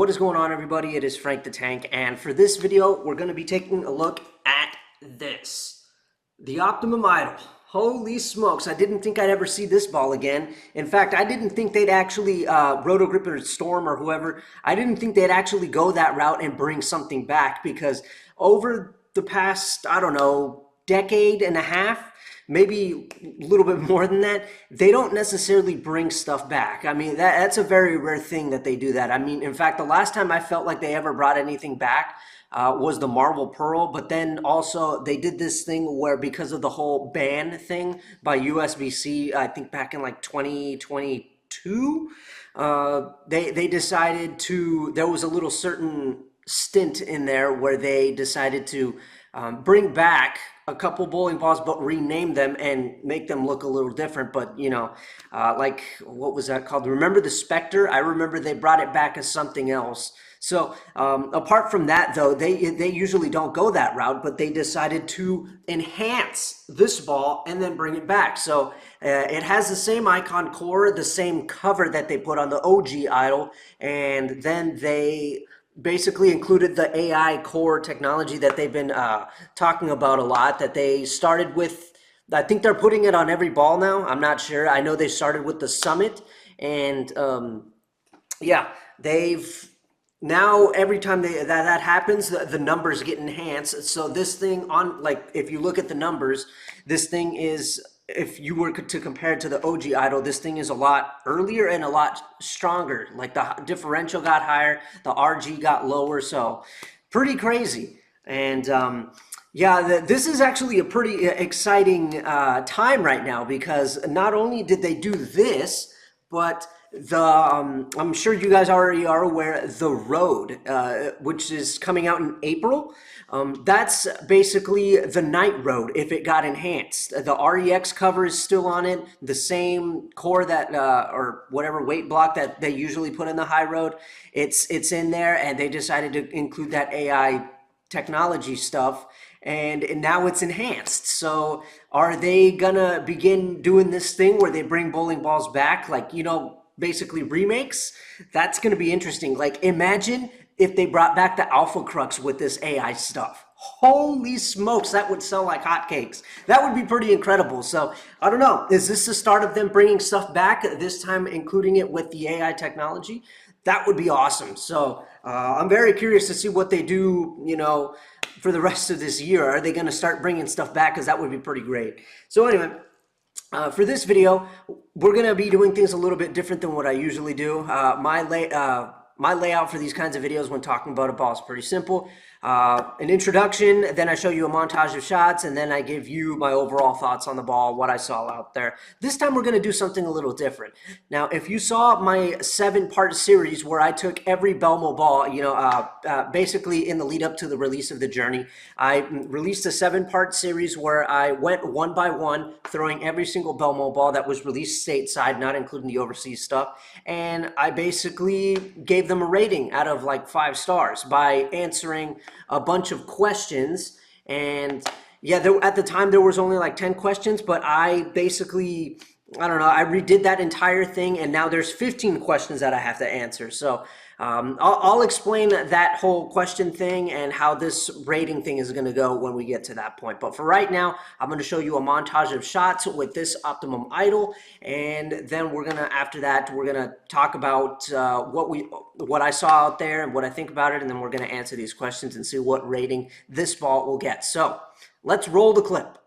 What is going on, everybody? It is Frank the Tank, and for this video, we're going to be taking a look at this. The Optimum Idol. Holy smokes, I didn't think I'd ever see this ball again. In fact, I didn't think they'd actually, Rotogrip or Storm or whoever, I didn't think they'd actually go that route and bring something back, because over the past, I don't know, decade and a half, maybe a little bit more than that, they don't necessarily bring stuff back. I mean, that's a very rare thing that they do that. I mean, in fact, the last time I felt like they ever brought anything back was the Marvel Pearl, but then also they did this thing where, because of the whole ban thing by USBC, I think back in like 2022, they decided to, there was a little certain stint in there where they decided to bring back a couple bowling balls, but rename them and make them look a little different. But, you know, like, what was that called? Remember the Spectre? I remember they brought it back as something else. So apart from that, though, they usually don't go that route, but they decided to enhance this ball and then bring it back. So it has the same icon core, the same cover that they put on the OG Idol, and then they basically included the AI core technology that they've been talking about a lot, that they started with. I think they're putting it on every ball now. I'm not sure. I know they started with the Summit, and yeah, they've now every time that happens, the numbers get enhanced. So this thing, on, like, if you look at the numbers, this thing is, if you were to compare it to the OG Idol, this thing is a lot earlier and a lot stronger. Like, the differential got higher, the RG got lower, so pretty crazy. And yeah, this is actually a pretty exciting time right now, because not only did they do this, but the I'm sure you guys already are aware, the Road, which is coming out in April. That's basically the Night Road if it got enhanced. The REX cover is still on it, the same core that or whatever weight block that they usually put in the High Road. It's in there, and they decided to include that AI technology stuff, and now it's enhanced. So are they gonna begin doing this thing where they bring bowling balls back, like, you know, basically remakes? That's going to be interesting. Like, imagine if they brought back the Alpha Crux with this AI stuff. Holy smokes, that would sell like hotcakes. That would be pretty incredible. So I don't know, is this the start of them bringing stuff back, this time including it with the AI technology? That would be awesome. So I'm very curious to see what they do, you know, for the rest of this year. Are they going to start bringing stuff back? Because that would be pretty great. So anyway, for this video, we're going to be doing things a little bit different than what I usually do. My layout for these kinds of videos when talking about a ball is pretty simple. An introduction, then I show you a montage of shots, and then I give you my overall thoughts on the ball, what I saw out there. This time we're going to do something a little different. Now, if you saw my 7-part series where I took every Belmo ball, you know, basically in the lead up to the release of the Journey, I released a 7-part series where I went one by one, throwing every single Belmo ball that was released stateside, not including the overseas stuff, and I basically gave them a rating out of like 5 stars by answering a bunch of questions. And yeah, at the time there was only like 10 questions, but I basically, I don't know, I redid that entire thing, and now there's 15 questions that I have to answer. So I'll explain that whole question thing and how this rating thing is going to go when we get to that point. But for right now, I'm going to show you a montage of shots with this Optimum Idol, and then we're going to, after that, we're going to talk about what I saw out there and what I think about it, and then we're going to answer these questions and see what rating this ball will get. So let's roll the clip.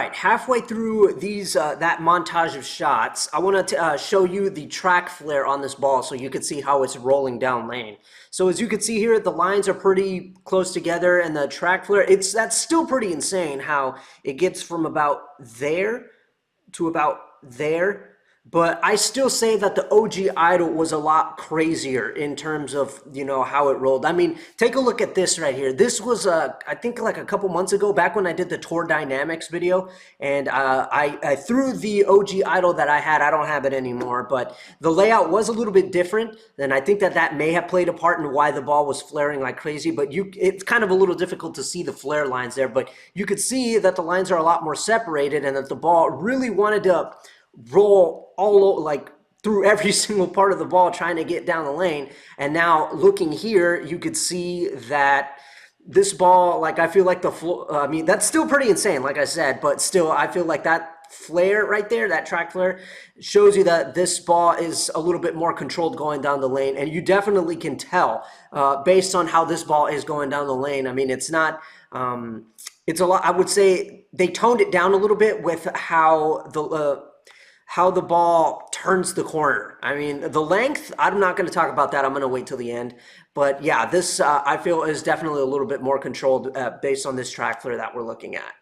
right, halfway through these that montage of shots, I want to show you the track flare on this ball so you can see how it's rolling down lane. So as you can see here, the lines are pretty close together, and the track flare, that's still pretty insane how it gets from about there to about there. But I still say that the OG Idol was a lot crazier in terms of, you know, how it rolled. I mean, take a look at this right here. This was, I think like a couple months ago, back when I did the Tour Dynamics video, and I threw the OG Idol that I had. I don't have it anymore, but the layout was a little bit different, and I think that that may have played a part in why the ball was flaring like crazy, but it's kind of a little difficult to see the flare lines there, but you could see that the lines are a lot more separated and that the ball really wanted to roll all like through every single part of the ball trying to get down the lane. And now looking here, you could see that this ball, like I feel like the floor, I mean, that's still pretty insane, like I said, but still I feel like that flare right there, that track flare, shows you that this ball is a little bit more controlled going down the lane. And you definitely can tell based on how this ball is going down the lane. I mean, it's not, it's a lot, I would say they toned it down a little bit with how the ball turns the corner. I mean, the length, I'm not going to talk about that. I'm going to wait till the end. But yeah, this I feel is definitely a little bit more controlled based on this track flare that we're looking at.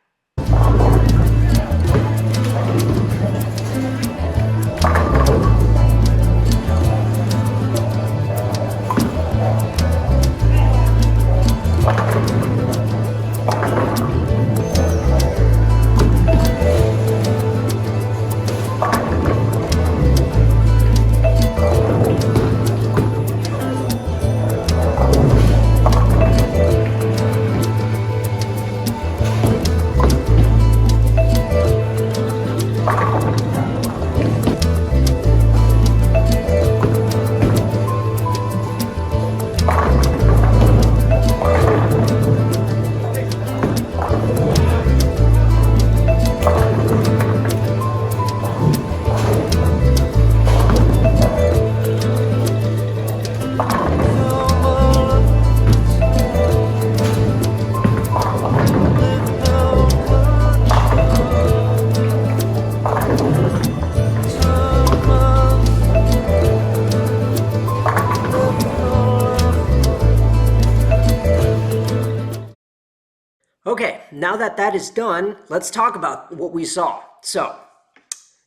Okay, now that that is done, let's talk about what we saw. So,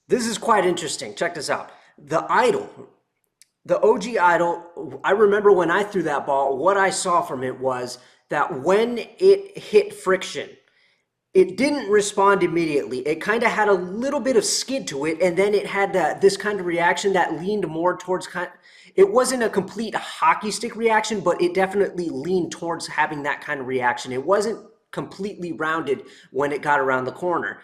this is quite interesting. Check this out. The idol, the OG idol, I remember when I threw that ball, what I saw from it was that when it hit friction, it didn't respond immediately. It kind of had a little bit of skid to it, and then it had this kind of reaction that leaned more towards it wasn't a complete hockey stick reaction, but it definitely leaned towards having that kind of reaction. It wasn't completely rounded when it got around the corner.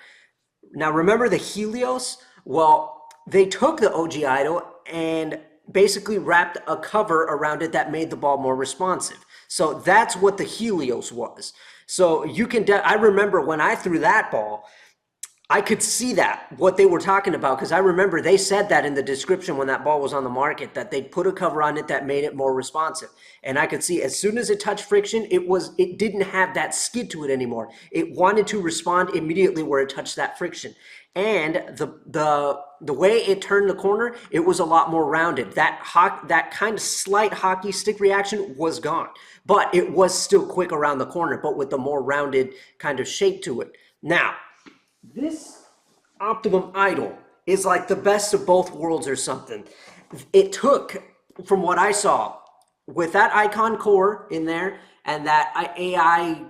Now remember the Helios? Well, they took the OG Idol and basically wrapped a cover around it that made the ball more responsive. So that's what the Helios was. So you can, I remember when I threw that ball, I could see that, what they were talking about, because I remember they said that in the description when that ball was on the market, that they put a cover on it that made it more responsive. And I could see as soon as it touched friction, it didn't have that skid to it anymore. It wanted to respond immediately where it touched that friction. And the way it turned the corner, it was a lot more rounded. That kind of slight hockey stick reaction was gone, but it was still quick around the corner, but with the more rounded kind of shape to it. Now, this Optimum Idol is like the best of both worlds or something. It took, from what I saw, with that Icon core in there and that AI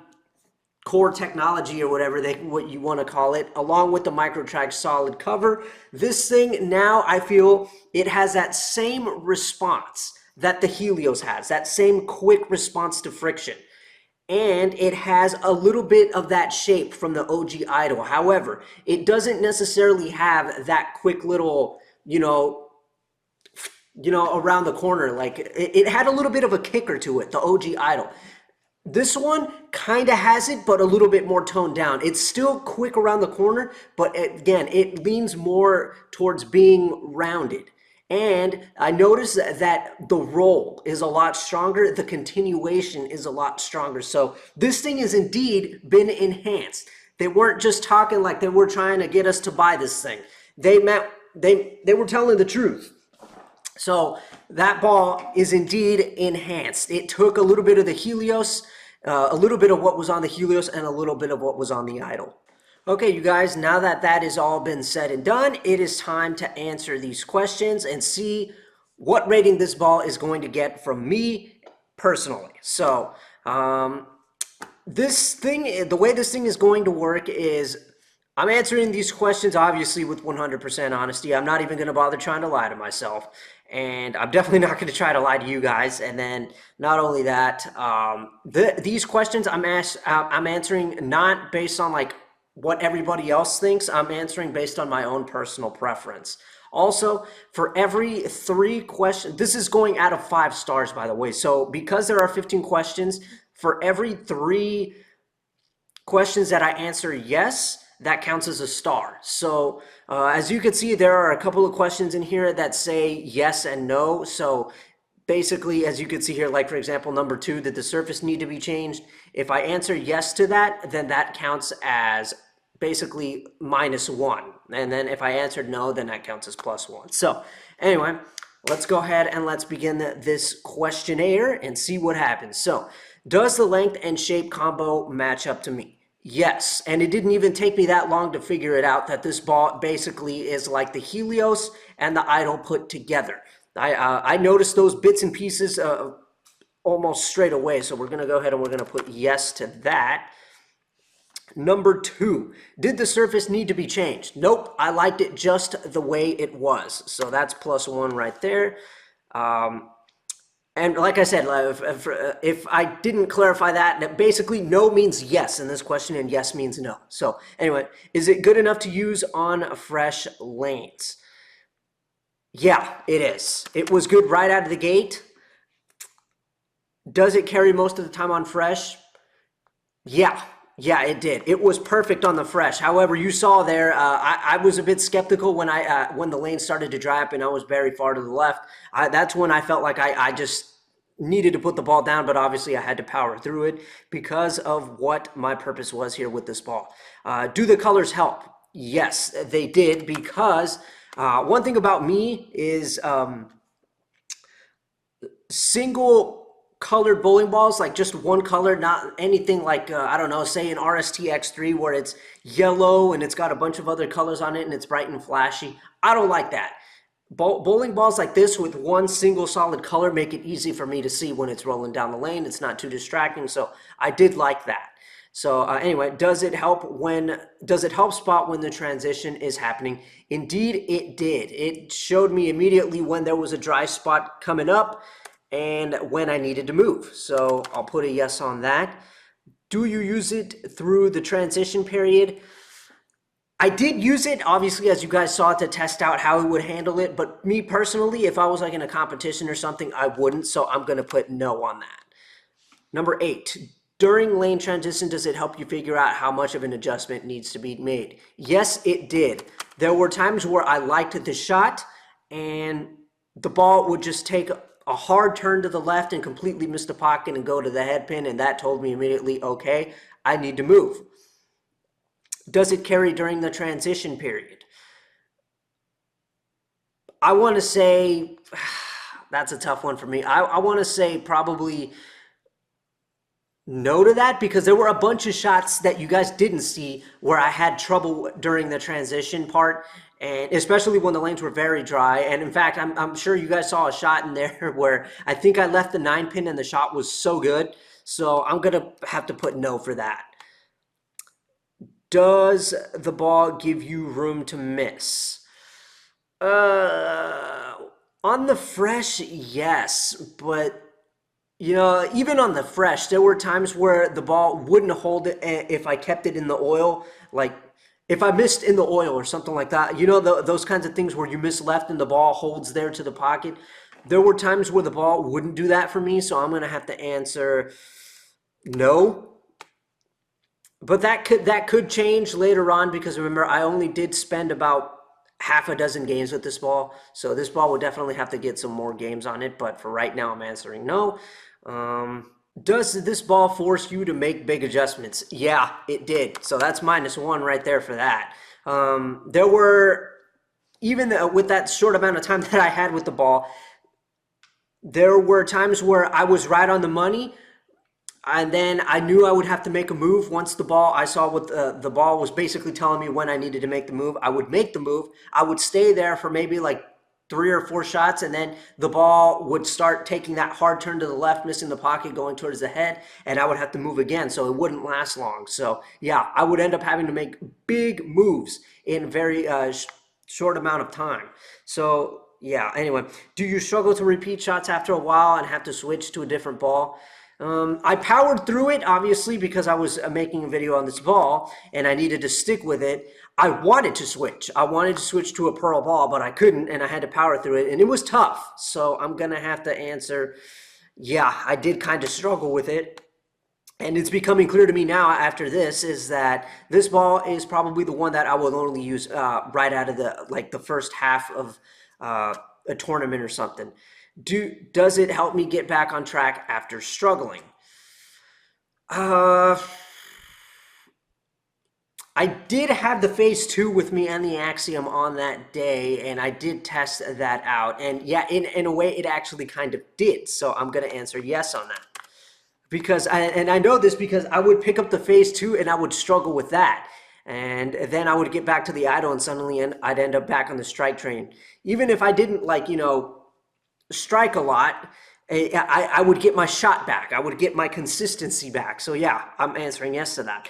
core technology or whatever what you want to call it, along with the MicroTrack solid cover, this thing now I feel it has that same response that the Helios has, that same quick response to friction. And it has a little bit of that shape from the OG Idol. However, it doesn't necessarily have that quick little, around the corner. Like it had a little bit of a kicker to it, the OG Idol. This one kind of has it, but a little bit more toned down. It's still quick around the corner, but again, it leans more towards being rounded. And I noticed that the roll is a lot stronger. The continuation is a lot stronger. So this thing has indeed been enhanced. They weren't just talking like they were trying to get us to buy this thing. They were telling the truth. So that ball is indeed enhanced. It took a little bit of the Helios, a little bit of what was on the Helios, and a little bit of what was on the Idol. Okay, you guys, now that that has all been said and done, it is time to answer these questions and see what rating this ball is going to get from me personally. So, this thing, the way this thing is going to work is I'm answering these questions obviously with 100% honesty. I'm not even going to bother trying to lie to myself. And I'm definitely not going to try to lie to you guys. And then not only that, these questions I'm answering not based on like what everybody else thinks. I'm answering based on my own personal preference. Also, for every 3 questions, this is going out of 5 stars, by the way. So because there are 15 questions, for every 3 questions that I answer yes, that counts as a star. So as you can see, there are a couple of questions in here that say yes and no. So basically, as you can see here, like for example, number 2, did the surface need to be changed? If I answer yes to that, then that counts as basically -1. And then if I answered no, then that counts as +1. So anyway, let's go ahead and let's begin this questionnaire and see what happens. So, does the length and shape combo match up to me? Yes, and it didn't even take me that long to figure it out that this ball basically is like the Helios and the Idol put together. I noticed those bits and pieces almost straight away, so we're going to go ahead and we're going to put yes to that. Number 2, did the surface need to be changed? Nope, I liked it just the way it was. So that's +1 right there. And like I said, if I didn't clarify that, basically no means yes in this question and yes means no. So anyway, is it good enough to use on fresh lanes? Yeah, it is. It was good right out of the gate. Does it carry most of the time on fresh? Yeah, it did. It was perfect on the fresh. However, you saw there, I was a bit skeptical when when the lane started to dry up and I was very far to the left. That's when I felt like I just needed to put the ball down, but obviously I had to power through it because of what my purpose was here with this ball. Do the colors help? Yes, they did, because one thing about me is single colored bowling balls, like just one color, not anything like, I don't know, say an RST X3 where it's yellow and it's got a bunch of other colors on it and it's bright and flashy. I don't like that. Bowling balls like this with one single solid color make it easy for me to see when it's rolling down the lane. It's not too distracting, so I did like that. So anyway, does it help spot when the transition is happening? Indeed, it did. It showed me immediately when there was a dry spot coming up and when I needed to move. So I'll put a yes on that. Do you use it through the transition period? I did use it, obviously, as you guys saw, to test out how it would handle it. But me personally, if I was like in a competition or something, I wouldn't. So I'm going to put no on that. Number 8, during lane transition, does it help you figure out how much of an adjustment needs to be made? Yes, it did. There were times where I liked the shot and the ball would just take a hard turn to the left and completely miss the pocket and go to the head pin, and that told me immediately, okay, I need to move. Does it carry during the transition period? I want to say, that's a tough one for me. I want to say probably no to that, because there were a bunch of shots that you guys didn't see where I had trouble during the transition part, and especially when the lanes were very dry. And in fact, I'm sure you guys saw a shot in there where I think I left the 9 pin and the shot was so good. So I'm going to have to put no for that. Does the ball give you room to miss? On the fresh, yes, but you know, even on the fresh, there were times where the ball wouldn't hold it if I kept it in the oil, like if I missed in the oil or something like that. You know, those kinds of things where you miss left and the ball holds there to the pocket. There were times where the ball wouldn't do that for me, so I'm going to have to answer no. But that could change later on, because remember, I only did spend about half a dozen games with this ball, so this ball would definitely have to get some more games on it. But for right now, I'm answering no. Does this ball force you to make big adjustments? Yeah, it did. So that's -1 right there for that. There were, even with that short amount of time that I had with the ball, there were times where I was right on the money, and then I knew I would have to make a move once I saw what the ball was basically telling me when I needed to make the move. I would make the move. I would stay there for maybe like 3 or 4 shots, and then the ball would start taking that hard turn to the left, missing the pocket, going towards the head, and I would have to move again, so it wouldn't last long. So yeah, I would end up having to make big moves in very short amount of time. So yeah, anyway, do you struggle to repeat shots after a while and have to switch to a different ball? I powered through it, obviously, because I was making a video on this ball and I needed to stick with it. I wanted to switch. I wanted to switch to a pearl ball, but I couldn't, and I had to power through it, and it was tough. So I'm going to have to answer, yeah, I did kind of struggle with it. And it's becoming clear to me now after this is that this ball is probably the one that I will only use right out of the first half of a tournament or something. Does it help me get back on track after struggling? I did have the phase 2 with me and the Axiom on that day, and I did test that out. And yeah, in a way, it actually kind of did. So I'm going to answer yes on that. Because I know this because I would pick up the phase 2 and I would struggle with that. And then I would get back to the idle and suddenly I'd end up back on the strike train. Even if I didn't strike a lot, I would get my shot back. I would get my consistency back. So yeah, I'm answering yes to that.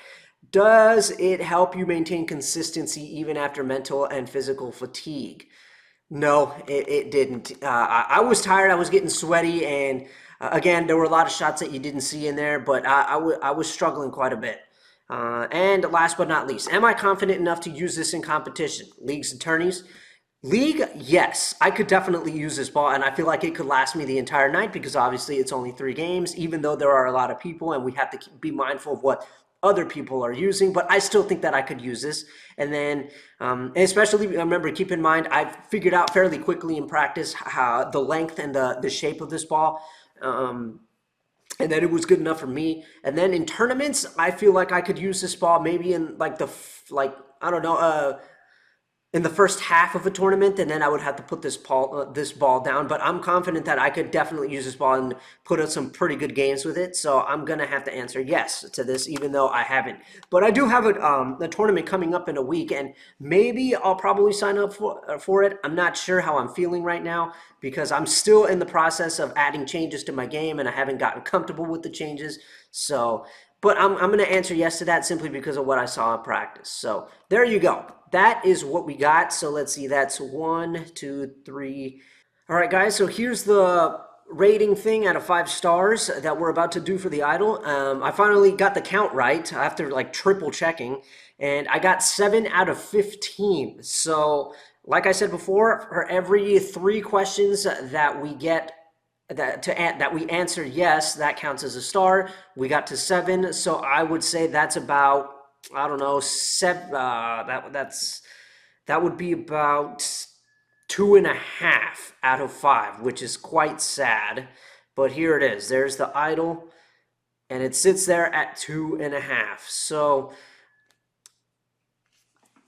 Does it help you maintain consistency even after mental and physical fatigue? No, it didn't. I was tired. I was getting sweaty. And again, there were a lot of shots that you didn't see in there, but I was struggling quite a bit. And last but not least, am I confident enough to use this in competition? Leagues and tourneys? League, yes. I could definitely use this ball, and I feel like it could last me the entire night because obviously it's only 3 games, even though there are a lot of people and we have to be mindful of what other people are using, but I still think that I could use this. And then, especially remember, keep in mind, I've figured out fairly quickly in practice how the length and the shape of this ball, and that it was good enough for me. And then in tournaments, I feel like I could use this ball maybe in I don't know, in the first half of a tournament, and then I would have to put this ball down. But I'm confident that I could definitely use this ball and put up some pretty good games with it. So I'm going to have to answer yes to this, even though I haven't. But I do have a tournament coming up in a week, and maybe I'll probably sign up for it. I'm not sure how I'm feeling right now because I'm still in the process of adding changes to my game, and I haven't gotten comfortable with the changes. So... but I'm going to answer yes to that simply because of what I saw in practice. So there you go. That is what we got. So let's see. That's 1, 2, 3. All right, guys. So here's the rating thing out of 5 stars that we're about to do for the idol. I finally got the count right after like triple checking, and I got 7 out of 15. So like I said before, for every 3 questions that we get that we answered yes, that counts as a star. We got to 7, so I would say that's about, I don't know, 7. That would be about 2.5 out of 5, which is quite sad. But here it is. There's the idol, and it sits there at 2.5. So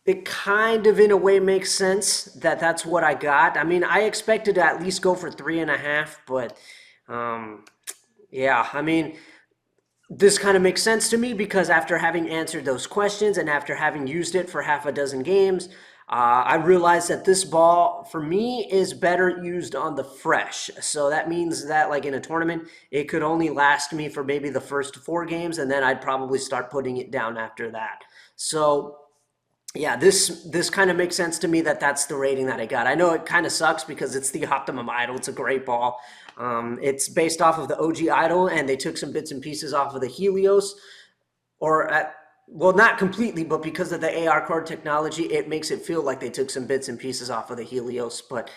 it kind of, in a way, makes sense that that's what I got. I mean, I expected to at least go for 3.5, but yeah, I mean, this kind of makes sense to me because after having answered those questions and after having used it for half a dozen games, I realized that this ball, for me, is better used on the fresh. So that means that, like in a tournament, it could only last me for maybe the first 4 games, and then I'd probably start putting it down after that. So yeah, this kind of makes sense to me that that's the rating that I got. I know it kind of sucks because it's the Optimum Idol. It's a great ball. It's based off of the OG Idol, and they took some bits and pieces off of the Helios, well, not completely, but because of the AR cord technology, it makes it feel like they took some bits and pieces off of the Helios. But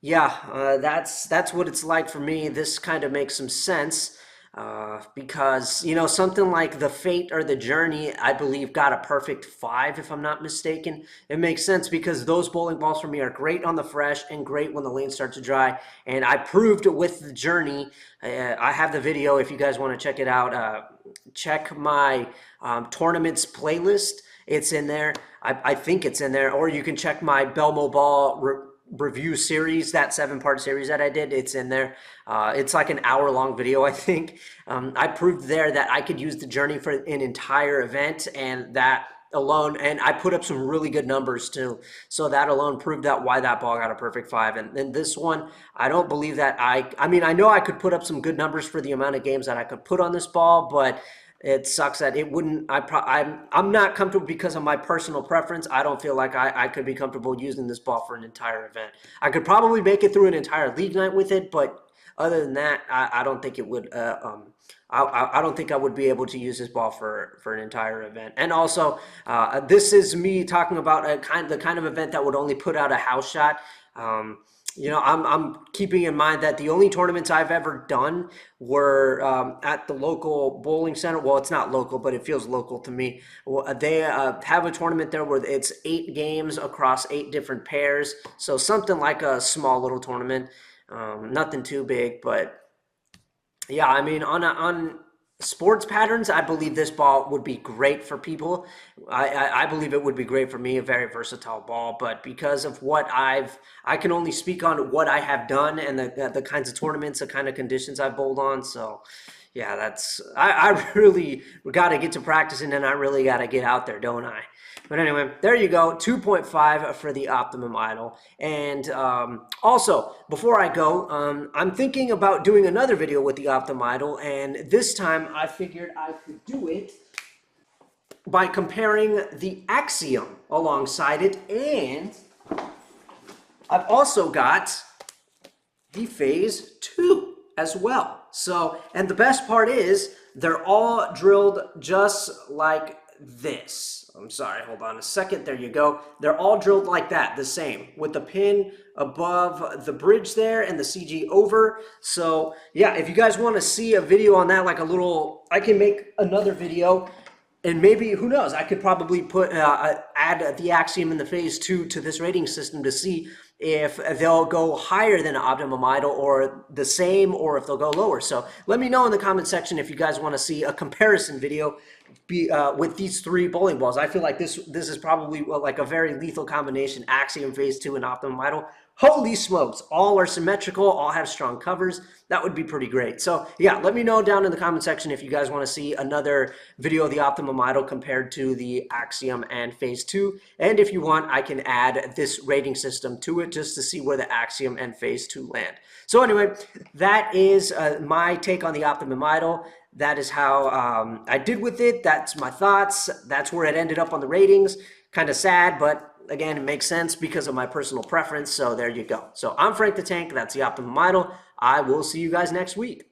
yeah, that's what it's like for me. This kind of makes some sense. Because, you know, something like the Fate or the Journey, I believe, got a perfect 5, if I'm not mistaken. It makes sense because those bowling balls for me are great on the fresh and great when the lanes start to dry. And I proved with the Journey. I have the video if you guys want to check it out. Check my tournaments playlist. It's in there. I think it's in there. Or you can check my Belmo Ball review series, that 7-part series that I did. It's in there. It's like an hour-long video, I think. I proved there that I could use the Journey for an entire event, and that alone, and I put up some really good numbers too. So that alone proved that why that ball got a perfect 5. And then this one, I don't believe that I mean, I know I could put up some good numbers for the amount of games that I could put on this ball, but it sucks that it wouldn't. I'm not comfortable because of my personal preference. I don't feel like I could be comfortable using this ball for an entire event. I could probably make it through an entire league night with it, but other than that, I don't think it would. I don't think I would be able to use this ball for an entire event. And also, this is me talking about the kind of event that would only put out a house shot. You know, I'm keeping in mind that the only tournaments I've ever done were at the local bowling center. Well, it's not local, but it feels local to me. Well, they have a tournament there where it's 8 games across 8 different pairs. So something like a small little tournament. Nothing too big, but yeah, I mean, on sports patterns, I believe this ball would be great for people. I believe it would be great for me, a very versatile ball. But because of what I can only speak on what I have done and the kinds of tournaments, the kind of conditions I've bowled on. So, yeah, I really got to get to practicing, and I really got to get out there, don't I? But anyway, there you go, 2.5 for the Optimum Idol. And also, before I go, I'm thinking about doing another video with the Optimum Idol, and this time I figured I could do it by comparing the Axiom alongside it, and I've also got the Phase 2 as well. So, and the best part is they're all drilled just like this. I'm sorry, hold on a second. There you go. They're all drilled like that, the same, with the pin above the bridge there and the CG over. So yeah, if you guys want to see a video on that, like a little, I can make another video. And maybe, who knows, I could probably put add the Axiom in the Phase 2 to this rating system to see if they'll go higher than Optimum Idol or the same, or if they'll go lower. So let me know in the comment section if you guys want to see a comparison video with these 3 bowling balls. I feel like this is probably like a very lethal combination, Axiom Phase 2 and Optimum Idol. Holy smokes, all are symmetrical, all have strong covers. That would be pretty great. So yeah, let me know down in the comment section if you guys want to see another video of the Optimum Idol compared to the Axiom and Phase 2. And if you want, I can add this rating system to it just to see where the Axiom and Phase 2 land. So anyway, that is my take on the Optimum Idol. That is how I did with it. That's my thoughts. That's where it ended up on the ratings. Kind of sad, but again, it makes sense because of my personal preference. So there you go. So I'm Frank the Tank. That's the Optimum Idol. I will see you guys next week.